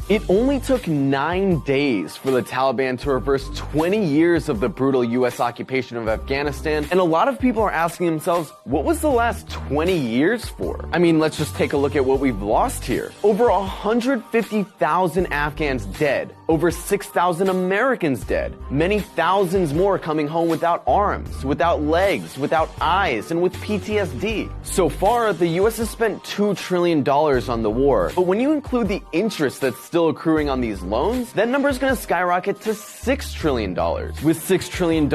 It only took 9 days for the Taliban to reverse 20 years of the brutal US occupation of Afghanistan, and a lot of people are asking themselves, what was the last 20 years for? I mean, let's just take a look at what we've lost here. Over 150,000 Afghans dead, over 6,000 Americans dead, many thousands more coming home without arms, without legs, without eyes, and with PTSD. So far, the US has spent $2 trillion on the war, but when you include the interest that's still accruing on these loans, that number is going to skyrocket to $6 trillion. With $6 trillion,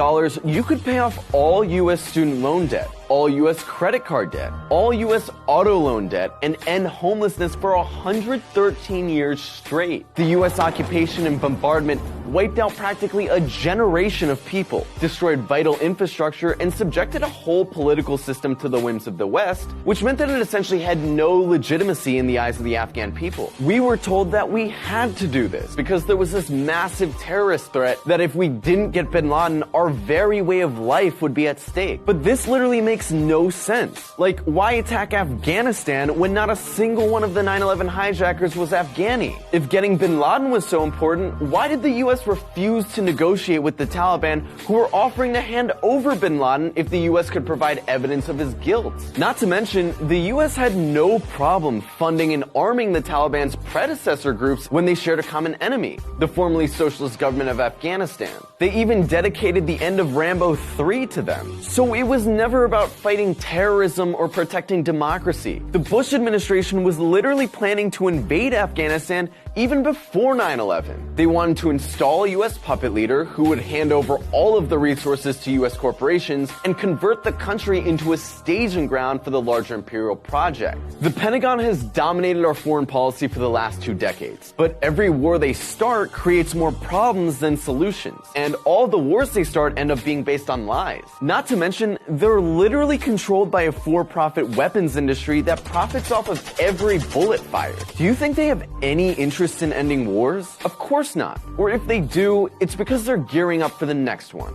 you could pay off all US student loan debt, all US credit card debt, all US auto loan debt, and end homelessness for 113 years straight. The US occupation and bombardment wiped out practically a generation of people, destroyed vital infrastructure, and subjected a whole political system to the whims of the West, which meant that it essentially had no legitimacy in the eyes of the Afghan people. We were told that we had to do this because there was this massive terrorist threat that if we didn't get bin Laden, our very way of life would be at stake. But this literally makes no sense. Like, why attack Afghanistan when not a single one of the 9/11 hijackers was Afghani? If getting bin Laden was so important, why did the US refuse to negotiate with the Taliban, who were offering to hand over bin Laden if the US could provide evidence of his guilt? Not to mention, the US had no problem funding and arming the Taliban's predecessor groups when they shared a common enemy, the formerly socialist government of Afghanistan. They even dedicated the end of Rambo 3 to them. So it was never about fighting terrorism or protecting democracy. The Bush administration was literally planning to invade Afghanistan even before 9/11. They wanted to install a US puppet leader who would hand over all of the resources to US corporations and convert the country into a staging ground for the larger imperial project. The Pentagon has dominated our foreign policy for the last 2 decades, but every war they start creates more problems than solutions, and all the wars they start end up being based on lies. Not to mention, they're literally controlled by a for-profit weapons industry that profits off of every bullet fired. Do you think they have any interest in ending wars? Of course not. Or if they do, it's because they're gearing up for the next one.